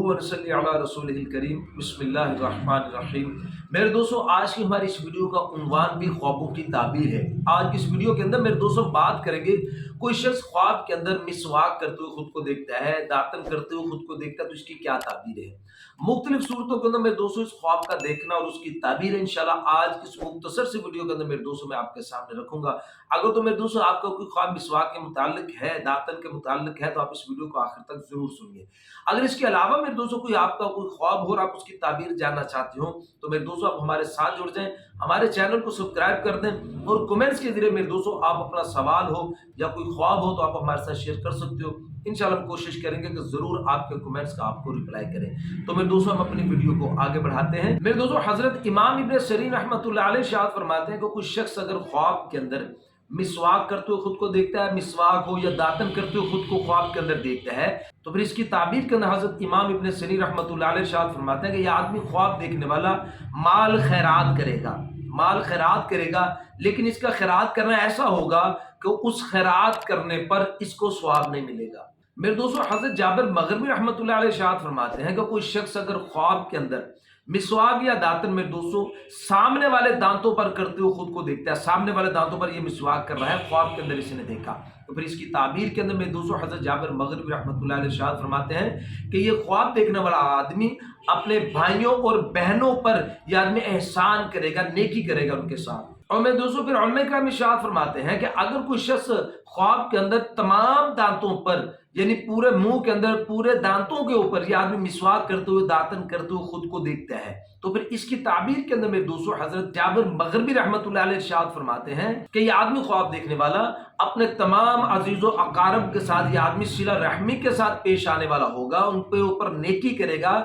व नसल्ली अला रसूलिहिल करीम। बिस्मिल्लाहिर्रहमानिर्रहीम। मेरे दोस्तों, आज की हमारी इस वीडियो का उन्वान भी ख्वाबों की ताबीर है। आज की इस वीडियो के अंदर मेरे दोस्तों बात करेंगे, कोई शख्स ख्वाब के अंदर मिसवाक करते हुए खुद को देखता है, दातन करते हुए खुद को देखता है, तो इसकी क्या ताबीर है। मुख्तलिफ सूरतों के अंदर मेरे दोस्तों इस ख्वाब का देखना और उसकी ताबीर इंशाल्लाह आज की इस मुख्तसर सी वीडियो के अंदर मेरे दोस्तों मैं आपके सामने रखूंगा। अगर तो मेरे दोस्तों आपका कोई ख्वाब मिसवाक के मुतालिक है, दातन के मुतालिक है, तो आप इस वीडियो को आखिर तक जरूर सुनिए। अगर इसके अलावा मेरे दोस्तों कोई आपका कोई ख्वाब हो और आप उसकी ताबीर जानना चाहते हो, तो मेरे दोस्तों आप हमारे साथ जुड़ जाएं, हमारे चैनल को सब्सक्राइब कर दें और कमेंट्स के जरिए मेरे दोस्तों आप अपना सवाल हो या कोई ख्वाब हो तो आप हमारे साथ शेयर कर सकते हो। इंशाल्लाह हम कोशिश करेंगे कि जरूर आपके कमेंट्स का आपको रिप्लाई करें। तो मेरे दोस्तों हम अपनी वीडियो को आगे बढ़ाते हैं। मेरे दोस्तों हजरत इमाम इब्न सीरीन रहमतुल्लाह अलैह इरशाद फरमाते हैं कि कोई शख्स अगर ख्वाब के अंदर मिसवाक करते हुए खुद को देखता है, मिसवाक हो या दातन करते हुए खुद को ख्वाब के अंदर देखता है, तो फिर इसकी ताबीर के अंदर हजरत इमाम इब्न सीरीन रहमतुल्लाह अलैह इरशाद फरमाते हैं कि यह आदमी ख्वाब देखने वाला माल खैरात करेगा, माल खैरात करेगा, लेकिन इसका खैरात करना ऐसा होगा कि उस खैरात करने पर इसको सवाब नहीं मिलेगा। मेरे दोस्तों हजरत जाबिर मगरिबी रहमतुल्लाह अलैह इरशाद फरमाते हैं कि कोई शख्स अगर ख्वाब के अंदर मिसवाक या दातन में दोस्तों सामने वाले दांतों पर करते हुए खुद को देखता है, सामने वाले दांतों पर ये मिसवाक कर रहा है, ख्वाब के अंदर इसने देखा, तो फिर इसकी ताबीर के अंदर में दोस्तों हजरत जाबिर मगरिबी रहमतुल्लाह अलैह इरशाद फरमाते हैं कि ये ख्वाब देखने वाला आदमी अपने भाइयों और बहनों पर यह आदमी एहसान करेगा, नेकी करेगा उनके साथ। और मैं दोस्तों फिर उलमा किराम इरशाद फरमाते हैं कि अगर कोई शख्स ख्वाब के अंदर तमाम दांतों पर यानी पूरे मुंह के अंदर पूरे दांतों के ऊपर यह आदमी मिसवाक करते हुए दातन करते हुए खुद को देखता है, तो फिर इसकी ताबीर के अंदर मेरे दोस्तों हजरत जाबिर मगरिबी रहमतुल्लाह अलैह इरशाद फरमाते हैं कि यह आदमी ख्वाब देखने वाला अपने तमाम अजीजों अकारब के साथ यह आदमी सिला रहमी के साथ पेश आने वाला होगा, उन पे ऊपर नेकी करेगा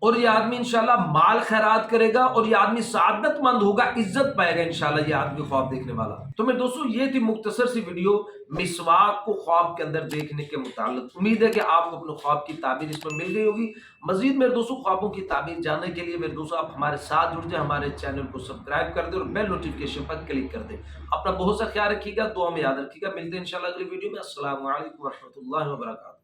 और ये आदमी इंशाल्लाह माल खैरात करेगा और ये आदमी सादतमंद होगा, इज्जत पाएगा इंशाल्लाह ये आदमी ख्वाब देखने वाला। तो मेरे दोस्तों ये थी मुख्तसर सी वीडियो मिसवाक को ख्वाब के अंदर देखने के मुताल्लिक। उम्मीद है कि आपको अपने ख्वाब की ताबीर इसमें मिल गई होगी। मजीद मेरे दोस्तों ख्वाबों की ताबीर जानने के लिए मेरे दोस्तों आप हमारे साथ जुड़ जाए, हमारे चैनल को सब्सक्राइब कर दे और बेल नोटिफिकेशन पर क्लिक कर दे। अपना बहुत सा ख्याल रखिएगा, दुआ में याद रखिएगा। मिलते हैं इंशाल्लाह अगली वीडियो में। अस्सलामु अलैकुम व रहमतुल्लाहि व बरकातहू।